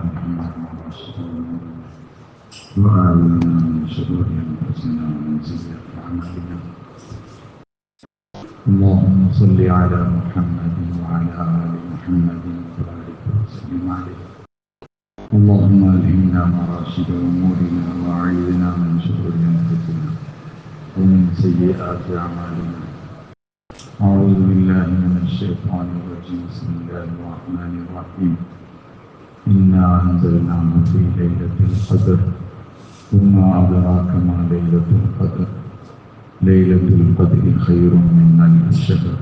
محمد وآمنا من شرور أنفسنا ومن سيئات أعمالنا. اللهم صل على محمد وعلى آل محمد وبارك وسلم عليه. اللهم ألهمنا مراشد أمورنا وأعيذنا من شرور أنفسنا ومن سيئات أعمالنا. أعوذ بالله من الشيطان الرجيم. بسم الله الرحمن الرحيم. إنا أنزلناه في ليلة القدر وما أدراك ما ليلة القدر. ليلة القدر خير من ألف شهر.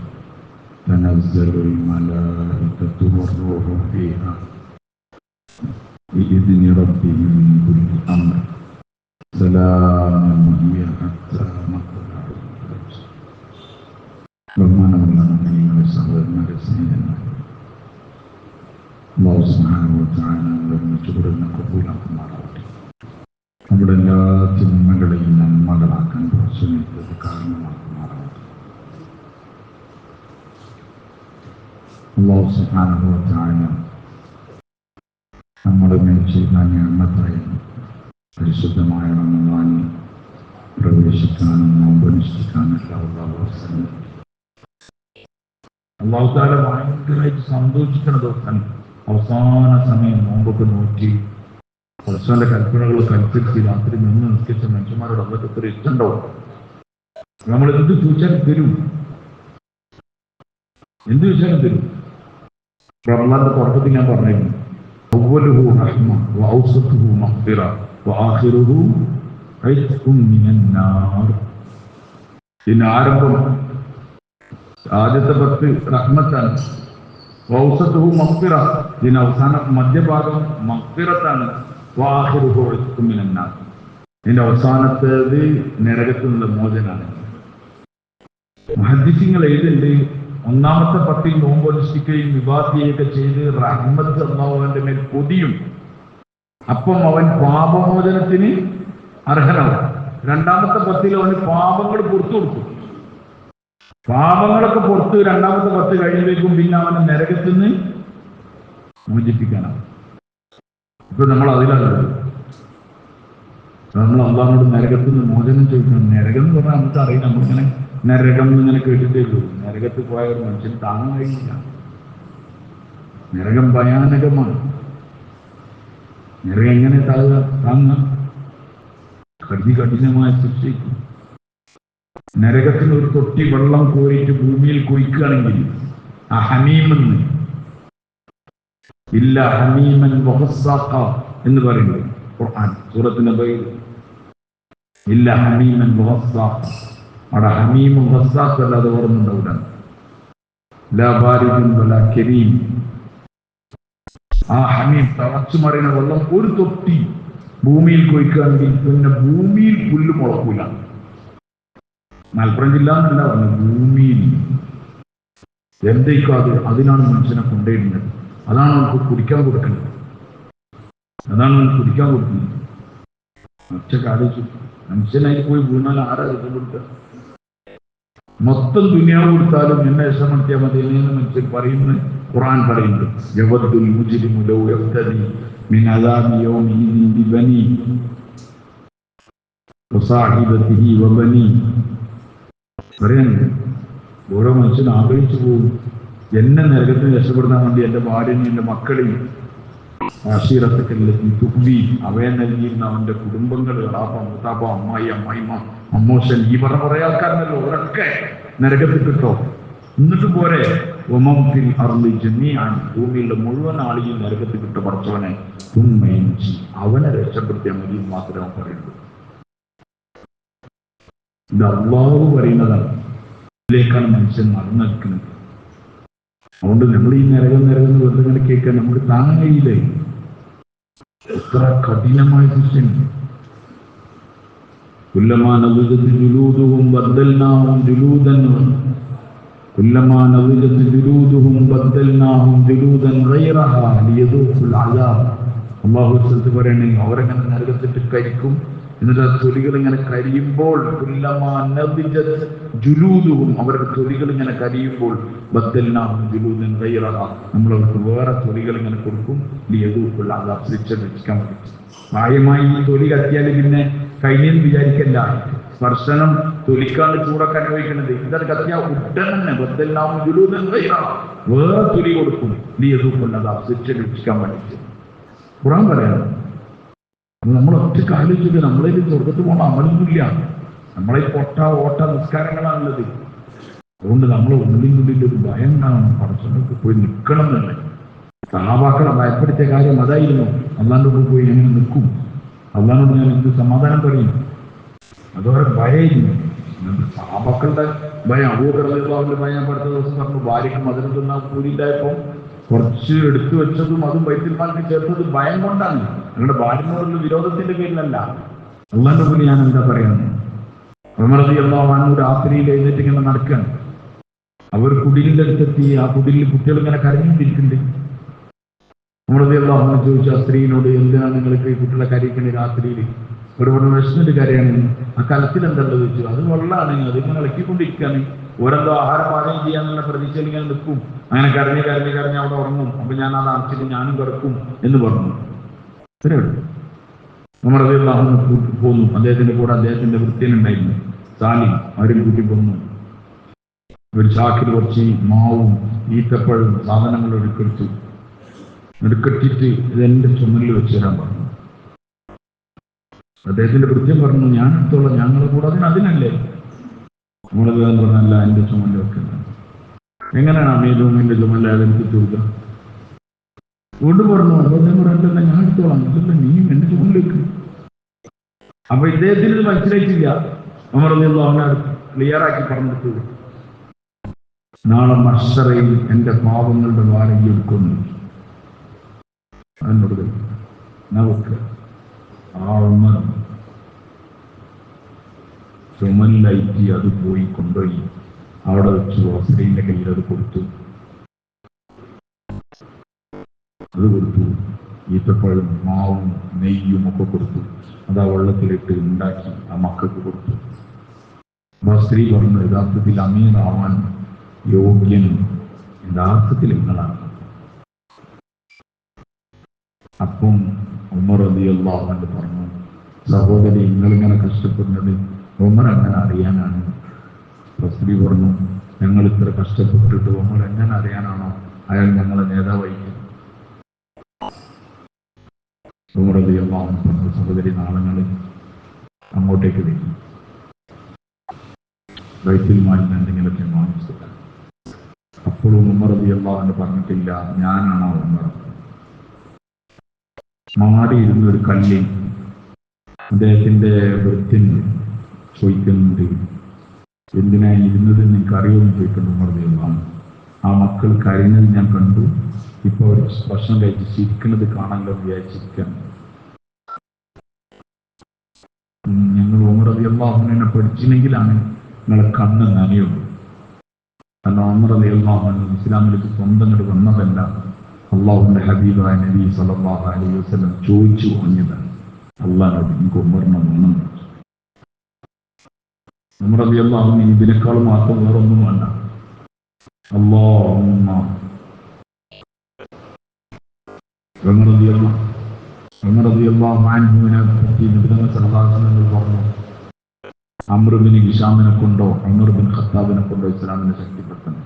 تنزل الملائكة والروح فيها بإذن ربهم من كل أمر. سلام هي حتى مطلع الفجر. ബഹുമാനമുള്ള നമ്മുടെ സഹോദരന്മാരെ, സ്നേഹിതന്മാരെ, അല്ലാഹു സുബ്ഹാനഹു വ തആല ഒരുമിച്ച് കൂടുന്ന കബൂലാക്കുമാറാവട്ടെ. നമ്മുടെ എല്ലാ തിന്മകളെയും നന്മകളാക്കാൻ ശ്രമിച്ചത് കാരണമാക്കുമാറാവട്ടെ. അല്ലാഹു സുബ്ഹാനഹു വ തആല നമ്മുടെ മേൽ ചെയ്ത നിഅമത്തായി പരിശുദ്ധമായ റമളാനിൽ പ്രവേശിക്കാനും നോമ്പനുഷ്ഠിക്കാനും അല്ലാഹു തആല ഭയങ്കരമായിട്ട് സന്തോഷിക്കുന്ന ദിവസമാണ് അവസാന സമയം. നോമ്പൊക്കെ നോക്കി കുറച്ചാൻ്റെ കൽപ്പനകൾ കൽപ്പിച്ച് രാത്രി നിന്ന് നിൽക്കിച്ച മനുഷ്യന്മാരോട് അവർക്ക് എത്ര ഇഷ്ടമുണ്ടാവും. നമ്മൾ എന്ത് ചോദിച്ചാലും തരും, എന്ത് ചോദിച്ചാലും തരും. റമളാന്റെ തുടക്കത്തിൽ ഞാൻ പറഞ്ഞിരുന്നു, അവ്വലുഹു റഹ്മ വഔസതുഹു മഗ്ഫിറ വആഖിറുഹു ഇത്ഖും മിനൻ നാർ. ഇതിന്റെ ആരംഭം ആദ്യത്തെ 10 റഹ്മത്താണ്. വഔസതുഹു മഗ്ഫിറ, ഇതിന്റെ അവസാന മധ്യഭാഗം മഗ്ഫിറത്താണ്. വആഖിറുഹു ഇത്ഖും മിനൻ നാർ, ഇതിന്റെ അവസാനത്തേത് നരകത്തിൽ നിന്നുള്ള മോചനാണ്. മുഹദ്ദിസീങ്ങൾ എഴുതുന്നുണ്ട്, ഒന്നാമത്തെ 10 നോമ്പനുഷ്ഠിക്കുകയും വിവാദിയൊക്കെ ചെയ്ത് റഹ്മത്ത് അല്ലാഹുവിന്റെ മേൽ കൊതിയും, അപ്പം അവൻ പാപമോചനത്തിന് അർഹനാവും. രണ്ടാമത്തെ 10 അവന് പാപങ്ങൾ പുറത്തു കൊടുക്കും. പാപങ്ങളൊക്കെ പുറത്ത് രണ്ടാമത്തെ 10 കഴിയുമ്പോഴേക്കും പിന്നെ അവനെ നരകത്തിൽ നിന്ന് മോചിപ്പിക്കാനാവും. ഇപ്പൊ നമ്മൾ അതിലാണ് നമ്മൾ അള്ളാഹുവോട് നരകത്തിൽ നിന്ന് മോചനം ചോദിക്കണം. നരകം എന്ന് പറഞ്ഞാൽ നമുക്ക് അറിയാം, നമ്മളിങ്ങനെ നരകം എന്നിങ്ങനെ കേട്ടിട്ടേ ഉള്ളൂ. നരകത്തിൽ പോയ ഒരു മനുഷ്യന് താങ്ങാൻ കഴിയില്ല. നരകം ഭയാനകമാണ്. നരകം എങ്ങനെ താങ്ങാം? കഠിനമായ ശിക്ഷയ്ക്കും. നരകത്തിന് ഒരു തൊട്ടി വെള്ളം കോരിയിട്ട് ഭൂമിയിൽ കുഴിക്കുകയാണെങ്കിൽ ആ ഹമീമെന്ന് ഇല്ല ഹമീമൻ വഹസ്സാഖ എന്ന് പറയുന്നത് ഖുർആൻ സൂറത്തിന്റെ ബൈൽ. ഇല്ല ഹമീമൻ വഹസ്സാഖ, അവിടെ ഹമീമും വഹസ്സാഖ് അല്ലാതെ ഓർമ്മയുണ്ടാവില്ല. ലാ ബാരിദുൻ വലാ കരീം. ആ ഹമീം തളച്ചു മറിയുന്ന വെള്ളം ഒരു തൊട്ടി ഭൂമിയിൽ കുഴിക്കുകയാണെങ്കിൽ പിന്നെ ഭൂമിയിൽ പുല്ല് മുളക്കൂല. മലപ്പുറം ജില്ല എന്നല്ല പറഞ്ഞു, ഭൂമിയിൽ എന്തേക്കാതെ അതിനാണ് മനുഷ്യനെ കൊണ്ടുവരുന്നത്. അതാണ് നമുക്ക് കുടിക്കാൻ കൊടുക്കുന്നത്. ആലോചിച്ചു, മനുഷ്യനായി പോയി വീണാൽ ആരാ രസം കൊടുക്കുക? മൊത്തം ദുനിയാവ് കൊടുത്താലും എന്നെ രക്ഷപ്പെടുത്തിയാൽ മതി എന്ന് മനുഷ്യൻ പറയുന്നത് ഖുർആൻ പറയുന്നത്. യവദ്ദുൽ മുജ്രിമു ലൗ യഫ്തദി മിൻ അദാബി യൗമിഹിൻ ബിബനി വസാഹിബതിഹി വബനി. പറയുന്നത് ഓരോ മനുഷ്യനും ആഗ്രഹിച്ചു പോകും, എന്നെ നരകത്തിന് രക്ഷപ്പെടുത്താൻ വേണ്ടി എൻ്റെ ഭാര്യനെയും എൻ്റെ മക്കളെയും ആശീറത്തൊക്കെല്ലാം തുമ്പി അവയെ നൽകിയിരുന്ന അവൻ്റെ കുടുംബങ്ങൾ, കളാപ്പ, മുത്താപ്പ, അമ്മായി, അമ്മായിമ്മ, അമ്മോശൻ, ഈ പറഞ്ഞ കുറേ ആൾക്കാരുണ്ടല്ലോ, അവരൊക്കെ നരകത്തിൽ കിട്ടോ. എന്നിട്ട് പോരെ ഒമത്തിൽ അറിഞ്ഞ് ജന്നിയാണ് ഭൂമിയിലുള്ള മുഴുവൻ ആളെയും നരകത്തിൽ കിട്ട പഠിച്ചവനെ തുമ്മയിച്ച് അവനെ രക്ഷപ്പെടുത്തിയാൽ മതി മാത്രമേ അവൻ പറയുള്ളൂ. ഇത് അല്ലാഹു പറയുന്നതാണ്. ഇതിലേക്കാണ് മനുഷ്യൻ നടന്നു നിൽക്കുന്നത്. അതുകൊണ്ട് നമ്മൾ ഈ നരകം വെറുതെ ഇങ്ങനെ കേൾക്കാൻ നമുക്ക് താങ്ങാൻ കഴിയില്ലേ? എത്ര കഠിനമായ ശിക്ഷയുണ്ട്. കുല്ലമാ നദിജത് ജുലൂദുഹും ബദ്ദൽനാഹും ജുലൂദൻ കുല്ലമാ നദിജത് ജുലൂദുഹും ബദ്ദൽനാഹും ജുലൂദൻ ഗൈറഹാ ലിയദൂഖുൽ അദാബ്. അല്ലാഹു സ്ഥലത്ത് പറയണെങ്കിൽ അവരെങ്ങനെ നരകത്തിട്ട് കരിക്കും, എന്നിട്ട് ആ തൊലികൾ ഇങ്ങനെ കരിയുമ്പോൾ ജുലൂദുഹും, അവരുടെ തൊലികൾ ഇങ്ങനെ കരിയുമ്പോൾ ബദ്ദൽനാഹും ജുലൂദൻ ഗൈറഹ, നമ്മൾ അവർക്ക് വേറെ തൊലികൾ ഇങ്ങനെ കൊടുക്കും. ലിയദൂഖുൽ അദാബ്, ശിക്ഷ രക്ഷിക്കാൻ വേണ്ടി. പ്രായമായി ഈ തൊലി കത്തിയാൽ പിന്നെ കഴിഞ്ഞെന്ന് വിചാരിക്കല്ല. സ്പർശനം തൊലിക്കാണ്ട് ചൂടൊക്കെ അനുഭവിക്കുന്നത്. ഇതൊക്കെ കത്തിയ ഉടൻ തന്നെ ബദ്ദൽനാഹും ജുലൂദൻ ഗൈറഹ, വേറെ തൊലി കൊടുക്കും. ലിയദൂഖുൽ അദാബ്, ശിക്ഷ രക്ഷിക്കാൻ വേണ്ടിയിട്ട് ഖുർആൻ പറയണം. നമ്മൾ ഒറ്റ ആലോചിച്ചിട്ട് നമ്മളെ സ്വർഗത്ത് പോകണം അമലൊന്നുമില്ല. നമ്മളെ പൊട്ട ഓട്ട നിസ്കാരങ്ങളാണുള്ളത്. അതുകൊണ്ട് നമ്മൾ ഉള്ളിനുള്ളിൽ ഒരു ഭയം കാണണം. പടച്ചവർക്ക് പോയി നിൽക്കണം തന്നെ. സഹാബാക്കളെ ഭയപ്പെടുത്തിയ കാര്യം അതായിരുന്നു. അള്ളാന്റെ കൂടെ പോയി എങ്ങനെ നിൽക്കും, അള്ളാനോട് ഞാൻ എന്ത് സമാധാനം പറയും, അതോടെ ഭയമായിരുന്നു. സഹാബാക്കളുടെ ഭയം, അബൂബക്കറിന്റെ ഭയം. അടുത്ത ദിവസം പറഞ്ഞു ഭാര്യയ്ക്ക് മധുരം തിന്നാൻ കൂടിയില്ലായപ്പോൾ കുറച്ച് എടുത്തു വെച്ചതും അതും ബൈത്തുൽമാലിൽ ചേർത്തത് ഭയം കൊണ്ടാണ്. നിങ്ങളുടെ ഭാര്യനോടുള്ള വിരോധത്തിന്റെ പേരിലല്ല. അള്ളാന്റെ പോലെ ഞാൻ എന്താ പറയാന്ന്, ഉമർ റളിയല്ലാഹു അൻഹു രാത്രിയിൽ എഴുന്നേറ്റ് ഇങ്ങനെ നടക്കാൻ, അവർ കുടിലിന്റെ അടുത്തെത്തി. ആ കുടിലിൽ കുട്ടികൾ ഇങ്ങനെ കരഞ്ഞിരിക്കുന്നുണ്ട്. ഉമർ റളിയല്ലാഹു അൻഹു ചോദിച്ചു ആ സ്ത്രീയോട്, എന്തിനാണ് നിങ്ങൾക്ക് ഈ കുട്ടികളെ കരയിക്കണേ രാത്രിയിൽ? ഒരു വിഷമിന്റെ കാര്യമാണ്. ആ കലത്തിൽ എന്താണെന്ന് ചോദിച്ചു. അത് വെള്ളമാണ്, അതിങ്ങനെ ഇളക്കിക്കൊണ്ടിരിക്കുകയാണ്. ഓരെന്തോ ആഹാരം പാചകം ചെയ്യാന്നുള്ള പ്രതീക്ഷയിൽ ഇങ്ങനെ നിൽക്കും. അങ്ങനെ കരഞ്ഞ് കരഞ്ഞ് കരഞ്ഞ് അവിടെ ഉറങ്ങും. അപ്പൊ ഞാൻ അത് അടച്ചിട്ട് ഞാനും കിടക്കും എന്ന് പറഞ്ഞു. ഇത്രയുള്ളൂ. ഉമർ റളിയല്ലാഹു അൻഹു പോന്നു. അദ്ദേഹത്തിന്റെ കൂടെ അദ്ദേഹത്തിന്റെ വൃത്യനുണ്ടായിരുന്നു സാലിം, അവരും കൂട്ടി പോന്നു. ഒരു ചാക്കിൽ കുറച്ച് മാവും ഈത്തപ്പഴവും സാധനങ്ങളും എടുക്കെടുത്തിട്ട് ഇതെന്റെ ചുമലിൽ വെച്ച് തരാൻ പറഞ്ഞു. അദ്ദേഹത്തിന്റെ വൃത്യം പറഞ്ഞു, ഞാൻ എടുത്തോളാം, ഞങ്ങളെ കൂടെ അതിനല്ലേ. നമ്മളത് പറഞ്ഞല്ല, എന്റെ ചുമലിൽ വെക്കുന്നത്. എങ്ങനെയാണ് അമീദുമിന്റെ ചുമല അതെനിക്ക് ചോദിക്കാം? വീണ്ടും പറഞ്ഞു, അദ്ദേഹം പറയണ്ടല്ല, ഞാൻ എടുത്തോളാം. അതല്ല, നീയും എന്റെ ചുമലിൽ വെക്കും. അപ്പൊ ഇദ്ദേഹത്തിന് ഇത് മനസ്സിലായിട്ടില്ല. ഉമർ റളിയല്ലാഹു അൻഹു ക്ലിയർ ആക്കി പറഞ്ഞിട്ട്, നാളെ മഹ്ശറയിൽ എന്റെ പാപങ്ങളുടെ ഭാരം എടുക്കുന്നു. അതിനോട് നമുക്ക് ആ ഉമർ ചുമലിലായിട്ട് അത് പോയി കൊണ്ടുപോയി അവിടെ വെച്ച് വസ്ത്രയുടെ കയ്യിൽ അത് കൊടുത്തു. ഈത്തപ്പഴം മാവും നെയ്യും ഒക്കെ കൊടുത്തു. അത് ആ വെള്ളത്തിലിട്ട് ഉണ്ടാക്കി ആ മക്കൾക്ക് കൊടുത്തു. അപ്പൊ സ്ത്രീ പറഞ്ഞു, യഥാർത്ഥത്തിൽ അമീറാവാൻ യോഗ്യൻ യഥാർത്ഥത്തിൽ നിങ്ങളാണ്. അപ്പം ഉമർ റളിയല്ലാഹു അൻഹു പറഞ്ഞു, സഹോദരി, നിങ്ങളിങ്ങനെ കഷ്ടപ്പെടുന്നത് ഉമർ എങ്ങനെ അറിയാനാണ്? സ്ത്രീ പറഞ്ഞു, ഞങ്ങൾ ഇത്ര കഷ്ടപ്പെട്ടിട്ട് ഉമർ എങ്ങനെ അറിയാനാണോ അയാൾ ഞങ്ങളെ നേതാവായിരിക്കും? ഉമർ റളിയല്ലാഹു അൻഹു പറഞ്ഞു, സഹോദരി, നാളെ അങ്ങോട്ടേക്ക് വരും, ബൈത്തുൽമാലിൽ എന്തെങ്കിലുമൊക്കെ വാങ്ങിച്ചില്ല. അപ്പോഴും ഉമർ റളിയല്ലാഹു അൻഹു പറഞ്ഞിട്ടില്ല, ഞാനാണോ ഉമർ? മാറിയിരുന്ന ഒരു കല്ലിൽ അദ്ദേഹത്തിന്റെ വൃത്തിൻ ചോദിക്കുന്നുണ്ട്, എന്തിനാ ഇരുന്നത് നിങ്ങൾക്ക് അറിയുമെന്ന് ചോദിക്കുന്നു ഉമർ റളിയല്ലാഹു അൻഹു. ആ മക്കൾ കരയുന്നത് ഞാൻ കണ്ടു. ഇപ്പൊ അവർ ഭക്ഷണം കഴിച്ച് ചിരിക്കുന്നത് കാണാനല്ലോ വിചാരിച്ചിരിക്കാൻ. ഞങ്ങൾ ഉമർ റളിയല്ലാഹു അൻഹുവിനെ പഠിച്ചില്ലെങ്കിലാണ് നിങ്ങളെ കണ്ണ് നനയുള്ളൂ. കാരണം ഉമർ റളിയല്ലാഹു അൻഹു ഇസ്ലാമിലേക്ക് സ്വന്തം വന്നതല്ല, അള്ളാഹുവിന്റെ ഹബീബായ നബി സല്ലല്ലാഹു അലൈഹി വസല്ലം ചോദിച്ചു വാങ്ങിയതാണ്. അള്ളാഹിനോട് എനിക്ക് ഉമറിനെ വേണം. ഉമർ റളിയല്ലാഹു അൻഹു ഇതിനേക്കാളും മാത്രം വേറൊന്നും വേണ്ട. അല്ലാഹുമ്മ ഉമർ റളിയല്ലാഹു അൻഹുവിനെ പറ്റി നബി സല്ലല്ലാഹു അലൈഹി വസല്ലം പറഞ്ഞു, അംർ ഇബ്നു ഹിശാമിനെ കൊണ്ടോ ഉമർ ബിൻ ഖത്താബിനെ കൊണ്ടോ ഇസ്ലാമിനെ ശക്തിപ്പെടുത്തണം.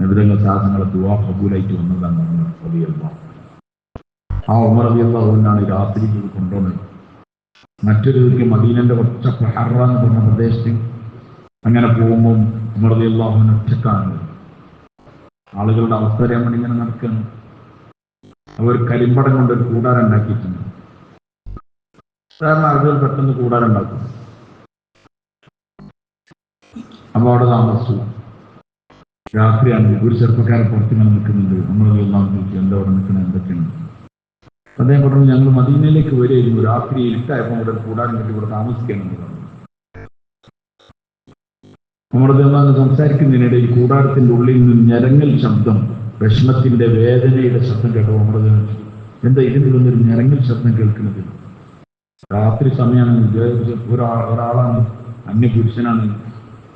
നബിതങ്ങളുടെ സാധനങ്ങളെ ദുആ കബൂലായിട്ട് വന്നതാണ് ഉമർ റളിയല്ലാഹു. ആ ഉമർ റളിയല്ലാഹു അൻഹുവിനാണ് രാത്രി കൊണ്ടുവന്നത്. മറ്റൊരു മദീനന്റെ കുറച്ച് ഹറ എന്ന് പറഞ്ഞ പ്രദേശത്ത് അങ്ങനെ പോകുമ്പോൾ ഉമർ റളിയല്ലാഹു അൻഹു ഒറ്റക്കാണ്. ആളുകളുടെ അവസ്ഥ അറിയാൻ വേണ്ടി ഇങ്ങനെ നടക്കുകയാണ്. അവർ കരിമ്പടം കൊണ്ട് ഒരു കൂടാരം ഉണ്ടാക്കിയിട്ടുണ്ട്. സാധാരണ ആളുകൾ പെട്ടെന്ന് കൂടാരം ഉണ്ടാക്കും. അപ്പൊ അവിടെ താമസിച്ചു. രാത്രിയാണ്. ഒരു ചെറുപ്പക്കാരൻ പുറത്തിങ്ങനെ നിൽക്കുന്നുണ്ട്. നമ്മൾ എല്ലാം ചോദിച്ചു, എന്താ അവിടെ നിൽക്കുന്നത്, എന്തൊക്കെയാണ്? അദ്ദേഹം പറഞ്ഞു, ഞങ്ങൾ മദീനയിലേക്ക് വരികയായിരുന്നു. രാത്രി ഇരുട്ടായപ്പോൾ ഇവിടെ കൂടാരം കെട്ടി ഇവിടെ താമസിക്കാനെന്ന് പറഞ്ഞു. നമ്മുടെ സംസാരിക്കുന്നതിനിടയിൽ കൂടാരത്തിന്റെ ഉള്ളിൽ നിന്ന് ഞരങ്ങൽ ശബ്ദം, വിഷമത്തിന്റെ വേദനയുടെ ശബ്ദം കേട്ടോ. നമ്മുടെ എന്താ ഇതിൽ നിന്നൊരു ഞരങ്ങൽ ശബ്ദം കേൾക്കുന്നത്? രാത്രി സമയമാണ്, ഒരാളാണ്, അന്യപുരുഷനാണ്.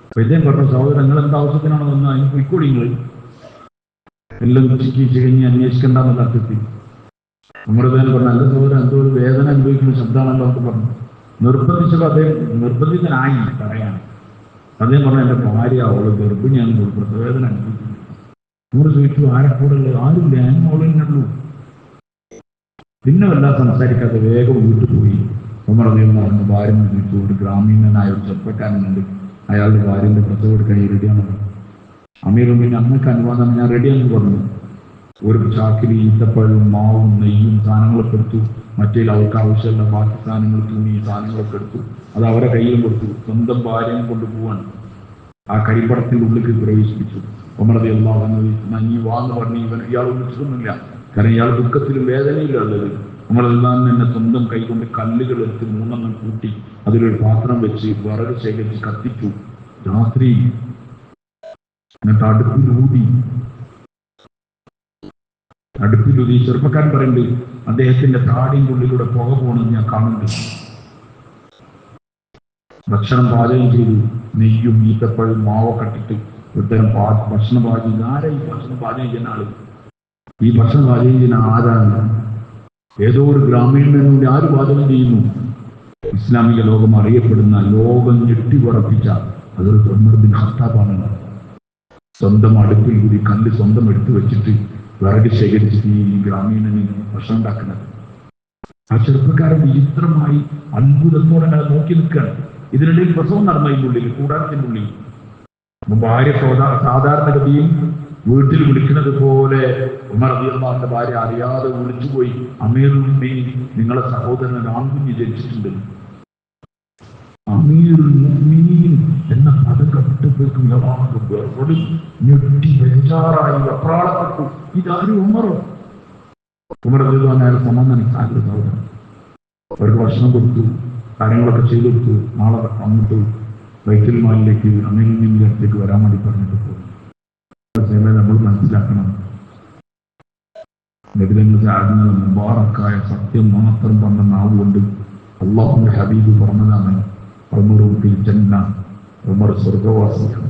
അപ്പൊ ഇദ്ദേഹം പറഞ്ഞ സഹോദരൻ നിങ്ങൾ എന്താ ആവശ്യത്തിനാണ് വന്നത്, അതിന് പോയിക്കോടി നിങ്ങൾ എല്ലാം ഉച്ചയ്ക്ക് കഴിഞ്ഞ് അന്വേഷിക്കേണ്ടെന്നുള്ള അർത്ഥത്തിൽ. നമ്മുടെ തന്നെ പറഞ്ഞു നല്ല സഹോദരൻ എന്തോ ഒരു വേദന അനുഭവിക്കുന്ന ശബ്ദമാണല്ലോ എന്ന് പറഞ്ഞു. നിർബന്ധിച്ചപ്പോൾ അദ്ദേഹം നിർബന്ധിതനായി പറയാൻ. അദ്ദേഹം പറഞ്ഞു എന്റെ ഭാര്യ അവള് ഗർഭിണിയാണ്, പ്രസവവേദന അനുഭവിക്കുന്നു. നമ്മൾ ചോദിച്ചു ആരെക്കൂടെ ഉള്ളത്, ആരുമില്ല, ഞാൻ മോളുള്ളൂ. പിന്നെ വല്ലാതെ സംസാരിക്കാതെ വേഗം വീട്ടിൽ പോയി. ഉമർ റളിയല്ലാഹു അൻഹു ഭാര്യ ചോദിച്ചു, ഒരു ഗ്രാമീണനായ ഒരു ചെറുപ്പക്കാരനുണ്ട്, അയാളുടെ ഭാര്യന്റെ പ്രസവം എടുക്കാൻ റെഡിയാണ്. അമീറും പിന്നെ അന്നൊക്കെ അനുവാദം ഞാൻ റെഡിയാണെന്ന് പറഞ്ഞു. ഒരു ചാക്കിൽ ഈത്തപ്പഴവും മാവും നെയ്യും സാധനങ്ങളൊക്കെ എടുത്തു. മറ്റേ അവർക്ക് ആവശ്യമുള്ള ബാക്കി സാധനങ്ങൾ, തുണി സാധനങ്ങളൊക്കെ എടുത്തു. അത് അവരെ കയ്യിലും കൊടുത്തു. സ്വന്തം ഭാര്യയും കൊണ്ടുപോവാൻ ആ കരിപ്പടത്തിന്റെ ഉള്ളിലേക്ക് പ്രവേശിപ്പിച്ചു. ഉമർ റളിയല്ലാഹു അൻഹു നീ വാന്ന് പറഞ്ഞ് ഇയാൾ വിളിച്ചിട്ടൊന്നുമില്ല, കാരണം ഇയാൾ ദുഃഖത്തിലും വേദനയിലുള്ളത്. ഉമർ റളിയല്ലാഹു അൻഹു എന്നെ സ്വന്തം കൈകൊണ്ട് കല്ലുകൾ എടുത്ത് 3 കൂട്ടി അതിലൊരു പാത്രം വെച്ച് വിറക് ശേഖരിച്ച് കത്തിച്ചു. രാത്രി എന്നിട്ട് അടുപ്പിലൂതി. ചെറുപ്പക്കാരൻ പറയുന്നുണ്ട്, അദ്ദേഹത്തിന്റെ താടിന്റെ ഉള്ളിലൂടെ പുക പോകണമെന്ന് ഞാൻ കാണുന്നുണ്ട്. ഭക്ഷണം പാചകം ചെയ്തു. നെയ്യും ഈത്തപ്പഴവും മാവൊക്കെ ഇട്ടിട്ട് ഒരുത്തരം ഭക്ഷണം പാചകം. ആരാ ഈ ഭക്ഷണം പാചകം ചെയ്യുന്ന ആള്? ഈ ഭക്ഷണം പാചകം ചെയ്യുന്ന ആരാണ്? ഏതോ ഒരു ഗ്രാമീണനുള്ളിൽ ആര് പാചകം ചെയ്യുന്നു? ഇസ്ലാമിക ലോകം അറിയപ്പെടുന്ന, ലോകം ഞെട്ടിവിറപ്പിച്ച അതൊരു ഉമർ ബിൻ ഖത്താബാണ്. സ്വന്തം അടുപ്പിൽ കൂടി കല്ല് സ്വന്തം എടുത്തു വെച്ചിട്ട് വിറക് ശേഖരിച്ചിട്ട് ഈ ഗ്രാമീണന് ഭക്ഷണം ഉണ്ടാക്കുന്നത്. ആ ചെറുപ്പക്കാരൻ വിചിത്രമായി അത്ഭുതത്തോടെ നോക്കി നിൽക്കുകയാണ്. ഇതിനിടയിൽ പ്രസവം നടന്ന ഇതിൻ്റെ ഉള്ളിൽ, കൂടാരത്തിന്റെ ഉള്ളിൽ. ഭാര്യ സാധാരണഗതിയിൽ വീട്ടിൽ വിളിക്കുന്നത് പോലെ ഉമർ റളിയല്ലാഹു അൻഹുവിന്റെ ഭാര്യ അറിയാതെ വിളിച്ചുപോയി, അമീറുൽ മുഅ്മിനീൻ നിങ്ങളെ സഹോദരൻ ആൺകുഞ്ഞ് ജനിച്ചിട്ടുണ്ട്. അമീറുൽ മുഅ്മിനീൻ എന്ന പദം കേട്ടപ്പോഴേക്കും ഞെട്ടി ബേജാറായി വെപ്രാളപ്പെട്ടു. ഇതാരും ഉമറോ? ഉമർ റളിയല്ലാഹു അൻഹു അയാൾ സമാധാനിക്കാതെ സഹോദരൻ അവർക്ക് ഭക്ഷണം കൊടുത്തു, കാര്യങ്ങളൊക്കെ ചെയ്തു കൊടുത്തു. നാളെ അങ്ങോട്ട് ബൈത്തുൽ മാലിലേക്ക് അമീറുൽ മുഅ്മിനീന്റെ അടുത്തേക്ക് വരാൻ വേണ്ടി പറഞ്ഞിട്ട് പോകും. നമ്മൾ മനസ്സിലാക്കണം, നബിതങ്ങൾ മുബാറക്കായ സത്യം മാത്രം പറഞ്ഞ നാവുകൊണ്ട് അല്ലാഹുവിന്റെ ഹബീബ് പറഞ്ഞതാണ് ഉമറുൽ ജന്ന, ഉമർ സ്വർഗവാസിയാണ്.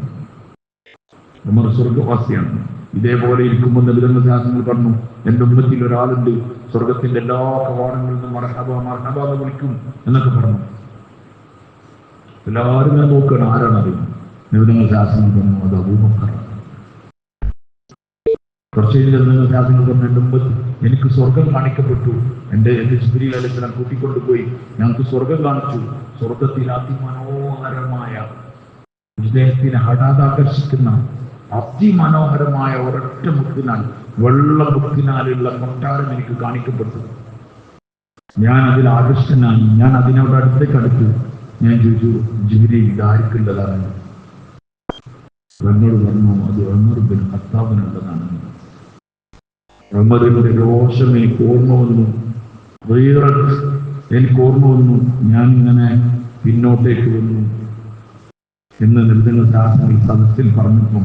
ഉമർ സ്വർഗവാസിയാണ്. ഇതേപോലെ ഇരിക്കുമ്പോൾ നബിതങ്ങൾ ശാസ്ത്രങ്ങൾ പറഞ്ഞു, എന്റെ ഉമ്മത്തിൽ ഒരാളുണ്ട് സ്വർഗത്തിന്റെ എല്ലാ കവാടങ്ങളിൽ നിന്നും മർഹബ മർഹബ എന്ന് വിളിക്കും എന്നൊക്കെ പറഞ്ഞു. എല്ലാവരും ഞാൻ നോക്കണം ആരാണത്. നബിതങ്ങൾ ശാസ്ത്രങ്ങൾ പറഞ്ഞു അത് അബൂബക്കർ. കുറച്ച് കഴിഞ്ഞ് പറഞ്ഞു എനിക്ക് സ്വർഗം കാണിക്കപ്പെട്ടു. എന്റെ ജിബ്രീൽ അലൈഹിസ്സലാം കൂട്ടിക്കൊണ്ടുപോയി ഞങ്ങൾക്ക് സ്വർഗം കാണിച്ചു. സ്വർഗത്തിൽ അതിമനോഹരമായ, ഹൃദയത്തിനെ ഹഠാതാകർഷിക്കുന്ന അതിമനോഹരമായ ഒരൊറ്റ മുത്തിനാൽ, വെള്ള മുത്തിനാലുള്ള കൊട്ടാരം എനിക്ക് കാണിക്കപ്പെട്ടു. ഞാൻ അതിൽ ആകർഷ്ടനായി. ഞാൻ അതിനോട് അടുത്തേക്ക് അടുത്തു. ഞാൻ ചോദിച്ചു, ജിബ്രീൽ ഇതാർക്കുള്ളതാണ്? എന്നോട് പറഞ്ഞു അത് ഉമർ ബിൻ ഖത്താബിനുള്ളതാണ്. ഉമറിന്റെ രോഷം എനിക്ക് ഓർമ്മ വന്നു, എനിക്ക് ഓർമ്മ വന്നു. ഞാൻ ഇങ്ങനെ പിന്നോട്ടേക്ക് വന്നു എന്ന് നബിതങ്ങൾ ശാസ്ത്രങ്ങൾ സദസ്സിൽ പറഞ്ഞപ്പം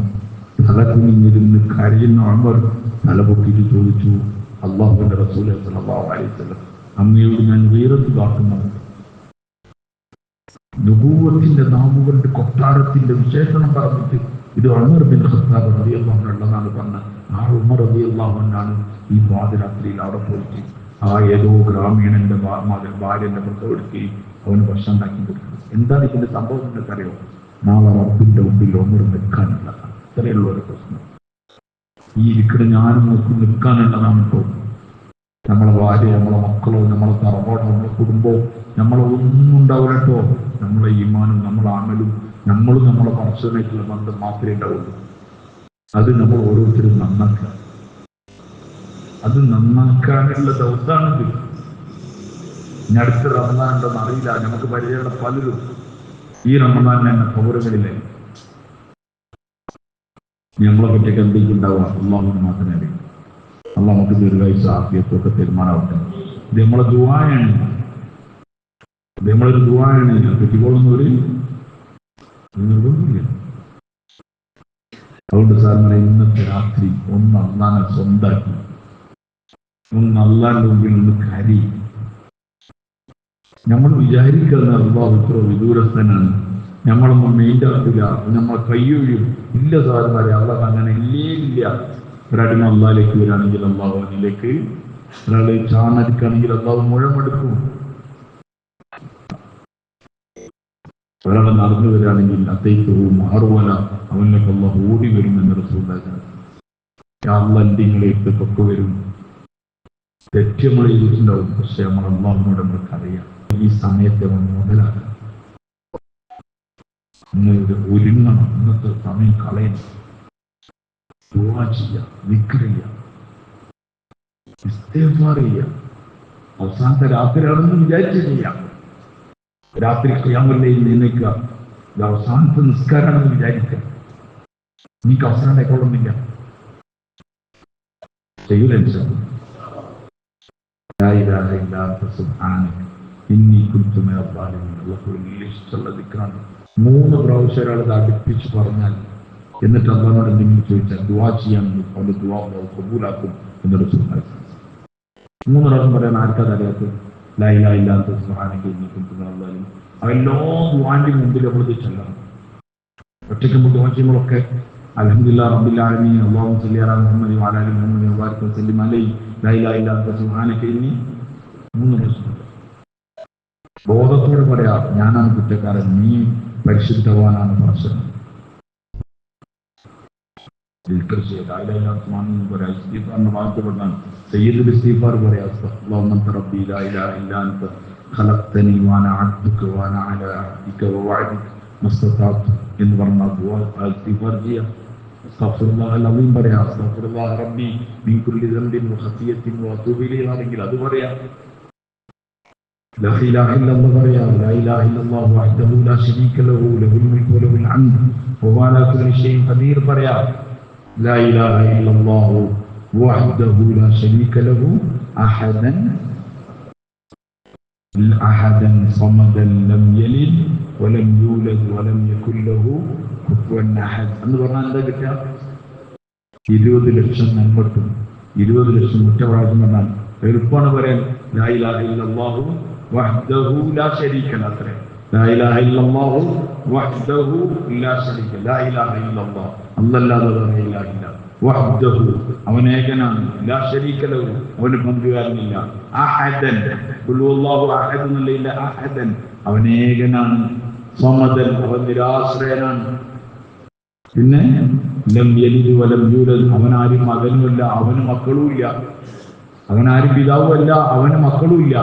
തലകുനിഞ്ഞിരുന്ന് കരയുന്ന ഉമർ തലപൊക്കിയിട്ട് ചോദിച്ചു, അല്ലാഹുവിന്റെ റസൂൽ സല്ലല്ലാഹു അലൈഹി വസല്ലം അങ്ങയോട് ഞാൻ വീറത്ത് കാട്ടുന്നു. നുബുവത്തിന്റെ നാവുകളുടെ കൊട്ടാരത്തിന്റെ വിശേഷണം പറഞ്ഞിട്ട് ഇത് ഉമർ ബിൻ ഖത്താബ് റളിയല്ലാഹു അൻഹു ഉള്ളതാണ് പറഞ്ഞത്. ആ ഉമർ റളിയല്ലാഹു അൻഹു ഈ പാതിരാത്രിയിൽ അവിടെ പോയിട്ട് ആ ഏതോ ഗ്രാമീണന്റെ ഭാര്യന്റെ പ്രസവം എടുക്കുകയും അവന് ഭക്ഷണം ഉണ്ടാക്കി കൊടുക്കുന്നത്. എന്താണ് ഇതിന്റെ സംഭവം എന്നറിയോ? നാളെ റബ്ബിന്റെ മുമ്പിൽ ഉമർ നിൽക്കാനുള്ളതാണ്. ഇത്രയുള്ള ഒരു പ്രശ്നം. ഈ ഇരിക്കുന്ന ഞാനും നോക്കി നിൽക്കാനുള്ളതാണ്. ഇപ്പോൾ നമ്മളെ ഭാര്യ, നമ്മളെ മക്കളോ, നമ്മളെ തറവാടോ, നമ്മളെ കുടുംബവും നമ്മളെ ഒന്നും ഉണ്ടാവില്ല കേട്ടോ. നമ്മളെ ഈമാനും നമ്മളെ അമലും നമ്മളും നമ്മളെ പരസ്പരമായിട്ടുള്ള ബന്ധം മാത്രമേ ഉണ്ടാവുള്ളൂ. അത് നമ്മൾ ഓരോരുത്തരും നന്നാക്കുക. അത് നന്നാക്കാനുള്ള ദൗത്യമാണിത്. ഇനി അടുത്ത റമദാൻ ഉണ്ടെന്ന് അറിയില്ല. നമുക്ക് പരിചയമുള്ള പലരും ഈ റമദാൻ തന്നെ പൗരങ്ങളിലെ നമ്മളെ പറ്റിയൊക്കെ എന്തെങ്കിലും ഉണ്ടാവുക അല്ലാഹുവിന് മാത്രമേ അറിയൂ. അല്ലാഹു നമുക്ക് ദീർഘായുസ്സും ആഫിയത്തും തീരുമാനമാവട്ടെ. ഇത് നമ്മളെ ദുആയാണ്. ഇത് നമ്മളൊരു ദുആയാണ്. തെറ്റിക്കൊള്ളുന്നവര് നിർബന്ധമില്ല. അതുകൊണ്ട് സാറിന് ഇന്നത്തെ രാത്രി ഒന്ന് അള്ളാനെ സ്വന്താക്കി, ഒന്ന് അള്ളാന്റെ മുമ്പിൽ ഒന്ന് കരി. നമ്മൾ വിചാരിക്കുന്ന അള്ളാഹു ഇത്ര വിദൂരസ്ഥനാണ്, നമ്മളൊന്നും മെയിൻ്റാക്കില്ല, നമ്മളെ കയ്യൊഴിയും. ഇല്ല സാധനമാരെ, അള്ളാഹ് അങ്ങനെ ഇല്ല. ഒരടിമ അള്ളാഹിലേക്ക് വരികയാണെങ്കിൽ അള്ളാഹു അതിലേക്ക്, ഒരാളെ ചാണടിക്കുകയാണെങ്കിൽ അള്ളാഹു മുഴമെടുക്കും. ഒരാളെ നടന്നു വരികയാണെങ്കിൽ അത്തേക്കവും മാറുവല അവനിലേക്ക് അള്ളാഹു ഓടി വരുമെന്ന് റസൂലുള്ളാഹി. അള്ളാഹ് എന്തെങ്കിലേക്കൊക്കെ വരും. തെറ്റ് നമ്മൾ ചെയ്തിട്ടുണ്ടാവും, പക്ഷെ നമ്മൾ അള്ളാഹുവിനോട് നമ്മൾക്ക് അറിയാം. ഈ സമയത്തെ നമ്മൾ മുതലാക്കണം, നിങ്ങളുടെ ഒരുങ്ങണം, ഇന്നത്തെ സമയം കളയണം, ദുആ ചെയ്യാം, ദിക്ർ ചെയ്യാം, ഇസ്തിഗ്ഫാർ ചെയ്യാം. അവസാനത്തെ രാത്രിയാണെന്ന് വിചാരിച്ച് ചെയ്യാം. രാത്രി ഖിയാമുൽ ലൈൽ നിന്നേക്കുക, ഇത് അവസാനത്തെ നിസ്കാരമാണെന്ന് വിചാരിക്കുക. എനിക്ക് അവസാനം ആയിക്കോളുന്നില്ല, ചെയ്യൂല. ഇഷ്ടമുള്ള ദിക്റാണ്. 3 പ്രാവശ്യം ഒരാൾ അടുപ്പിച്ച് പറഞ്ഞാൽ, എന്നിട്ട് അള്ളാഹുവിനോട് എന്തെങ്കിലും ചോദിച്ചാൽ ദുആ ചെയ്യാമെന്ന് അവന്റെ ദുആ കബൂലാക്കും എന്നൊരു സുബ്ഹാനല്ലാഹ്. 3 പ്രാവശ്യം പറയാൻ ആർക്കാ അറിയാത്ത? ലാ ഇലാഹ ഇല്ലാ അൻത സുബ്ഹാനക ഇന്നി കുൻതു മിനൽ ളാലിമീൻ. എല്ലാ ദുആന്റെ മുമ്പിൽ നമ്മൾ ഇത് ചൊല്ലണം. ഒറ്റയ്ക്ക് നമ്മൾ ദുആ ചെയ്യുമ്പോഴൊക്കെ അൽഹംദുലില്ലാഹി റബ്ബിൽ ആലമീൻ അല്ലാഹുമ്മ സ്വല്ലി അലാ മുഹമ്മദ് വഅലാ ആലി മുഹമ്മദ് വബാരിക് വസല്ലിം അലൈഹി ലാ ഇലാഹ ഇല്ലാ അൻത സുബ്ഹാനക ഇന്നി. 3 പ്രാവശ്യം ബോധത്തോടെ പറയാ, ഞാനാണ് കുറ്റക്കാരൻ, നീ പരിശുദ്ധവാനാണ് പ്രശ്നം. സയ്യിദുൽ ഇസ്തിഗ്ഫാർ പറയാ, അല്ലാഹുമ്മ അൻത റബ്ബി ലാ ഇലാഹ ഇല്ലാ അൻത ഖലഖ്തനി വഅന അബ്ദുക വഅന അലാ അഹ്ദിക വവഅദിക മസ്തതഅതു എന്ന് പറഞ്ഞ ദുആ ഇസ്തിഗ്ഫാർ ചെയ്യാം. അസ്തഗ്ഫിറുല്ലാഹൽ അസീം പറയാ, അസ്തഗ്ഫിറുല്ലാഹ റബ്ബി മിൻ കുല്ലി ദംബിൻ വഖതിയത്തിൻ വഅതൂബു ഇലൈഹി ആണെങ്കിൽ അത് പറയാ. لا إله إلا الله പറയാ, لا إله إلا الله وحده لا شريك له له الملك وله الحمد وهو على كل شيء قدير പറയാ. لا إله إلا الله وحده لا شريك له أحدا صمدا لم يلد ولم يولد ولم يكن له كفوا أحد എന്ന് പറഞ്ഞാൽ എന്താ കിട്ടുക? 20 ലക്ഷം നന്മട്ടും 20 ലക്ഷം കുറ്റപ്രാവശ്യം പറഞ്ഞാൽ എളുപ്പമാണ് പറയാൻ. ലാ ഇലാഹ ഇല്ലല്ലാഹു വഹ്ദഹു ലാ ശരീക ലഹു. ലാ ഇലാഹ ഇല്ലല്ലാഹു വഹ്ദഹു ലാ ശരീക. ലാ ഇലാഹ ഇല്ലല്ലാഹ്, അല്ലാഹു ലാ ഇലാഹ ഇല്ല. വഹ്ദഹു, അവൻ ഏകനാണ്. ലാ ശരീക ലഹു, അവന് പങ്കുകാരനില്ല. അഹദൻ, ഖുൽ ഹുവല്ലാഹു അഹദ് എന്നല്ല, അഹദൻ, അവൻ ഏകനാണ്. സമദൻ, അവൻ നിരാശ്രയനാണ്. പിന്നെ ലം യലിദ് വലം യൂലദ്, അവനാരും മകനുമില്ല, അവന് മക്കളുമില്ല. അവനാരും പിതാവുമല്ല, അവന് മക്കളുമില്ല.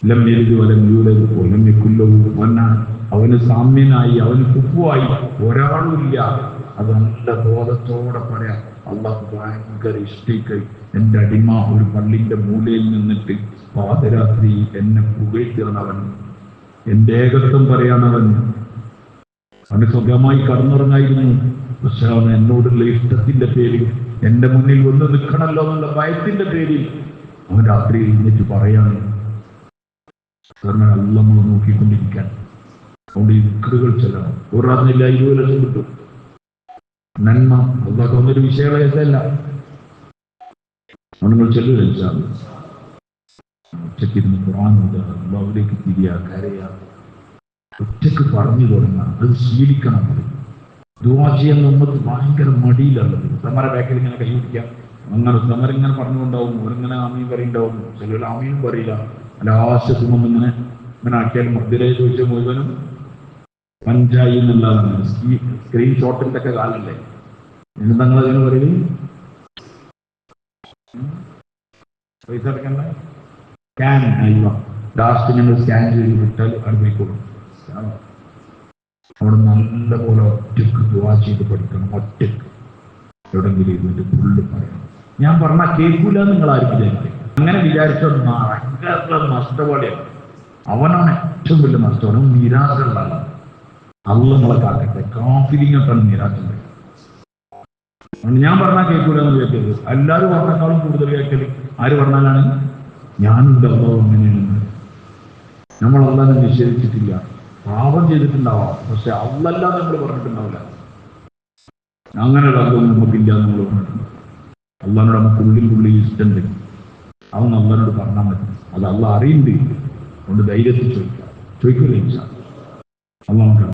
ലം യലിദ് വലം യൂലദ് വലം യകുൽ ലഹു കുഫുവൻ അഹദ്, അവന് സാമ്യനായി, അവന് കുഫുവായി ഒരാളുമില്ല. അത് നല്ല ബോധത്തോടെ പറയാം. അള്ളാഹു ഭയങ്കര ഇഷ്ടിക്കായി എൻ്റെ അടിമ ഒരു പള്ളിന്റെ മൂലയിൽ നിന്നിട്ട് പാതിരാത്രി എന്നെ പുകഴ്ത്തിയവൻ, എൻ്റെ ഏകത്വം പറയാനവൻ. അവന് സുഖമായി കടന്നുറങ്ങായിരുന്നു, പക്ഷെ അവൻ എന്നോടുള്ള ഇഷ്ടത്തിന്റെ പേരിൽ, എന്റെ മുന്നിൽ വന്ന് നിൽക്കണല്ലോ എന്നുള്ള ഭയത്തിന്റെ പേരിൽ അവൻ രാത്രിയിൽ എന്നിട്ട് പറയാണ്. കാരണം അല്ല നമ്മൾ നോക്കിക്കൊണ്ടിരിക്കാൻ, അതുകൊണ്ട് ഈ ദിക്റുകൾ ചെല്ലണം. ഒരു റാന്നില്ല 20 ലക്ഷം കിട്ടും. നന്മ അള്ളാഹ് ഒന്നൊരു വിഷയമല്ല. നമ്മൾ ചെല്ലുക, ഒറ്റയ്ക്കിരുന്ന് ഖുർആൻ ഓതുക, അള്ളാഹുവിലേക്ക് തിരിയാ, കരയാ, ഒറ്റയ്ക്ക് പറഞ്ഞു തുടങ്ങാം. അത് ശീലിക്കണം. ദുആ ചെയ്യാൻ നമുക്ക് ഭയങ്കര മടിയിലുള്ളത്. സമര ബാക്കിൽ ഇങ്ങനെ കൈ പിടിക്കാം, അങ്ങനെ സമരം ഇങ്ങനെ പറഞ്ഞുകൊണ്ടാവും. അവരിങ്ങനെ ആമീൻ പറയുണ്ടാവും, ചിലർ ആമീനും പറയില്ല. ലാശത്തും ഇങ്ങനെ ഇങ്ങനെ ആക്കിയാൽ മധ്യരയെ ചോദിച്ച മുഴുവനും പഞ്ചായി എന്നുള്ളതാണ്. സ്ക്രീൻഷോട്ടിന്റെ ഒക്കെ കാലല്ലേ, തങ്ങൾ അതിന് പറയും പൈസ അടക്കണ്ട, സ്കാൻ ആയില്ല. ലാസ്റ്റ് ഞങ്ങൾ സ്കാൻ ചെയ്ത് വിട്ടാൽ അത് പോയിക്കോളും. അവിടെ നല്ലപോലെ ഒറ്റക്ക് ദുആ ചെയ്ത് പഠിക്കണം. ഒറ്റക്ക് എവിടെങ്കിലും ഇരുന്നിട്ട് ഫുള്ള് പറയണം. ഞാൻ പറഞ്ഞാൽ കേൾക്കൂല നിങ്ങൾ ആരും വിചാരിക്കും. അങ്ങനെ വിചാരിച്ചാൽ ഭയങ്കര നഷ്ടപോലെയാണ്. അവനാണ് ഏറ്റവും വലിയ നഷ്ടം. അവൻ നിരാശയുള്ള ആളാണ്. അള്ളാഹ് നമ്മളെ കാക്കട്ടെ. കാഫിരിങ്ങൊക്കെയാണ് നിരാശ. ഞാൻ പറഞ്ഞാൽ കേൾക്കൂല എന്ന് വിചാരിക്കരുത്. എല്ലാവരും പറഞ്ഞേക്കാളും കൂടുതൽ കേൾക്കല് ആര് പറഞ്ഞാലാണ്? ഞാനുണ്ട് അള്ളാഹു അങ്ങനെയാണ്. നമ്മൾ അള്ളാഹിനെ നിഷേധിച്ചിട്ടില്ല, പാപം ചെയ്തിട്ടുണ്ടാവാം, പക്ഷെ അള്ളല്ലാതെ നമ്മൾ പറഞ്ഞിട്ടുണ്ടാവില്ല. അങ്ങനെ ഒരു അർത്ഥം നമുക്കില്ല നമ്മൾ പറഞ്ഞിട്ടുണ്ട്. അള്ളാഹിനോട് നമുക്ക് ഉള്ളിൽ ഇഷ്ടമുണ്ട്, അവൻ അള്ളാഹിനോട് പറഞ്ഞാൽ മതി. അത് അള്ളാഹ് അറിയുന്നുണ്ട്. അതുകൊണ്ട് ധൈര്യത്തിൽ ചോദിക്കാം, ചോദിക്കില്ല അള്ളാഹു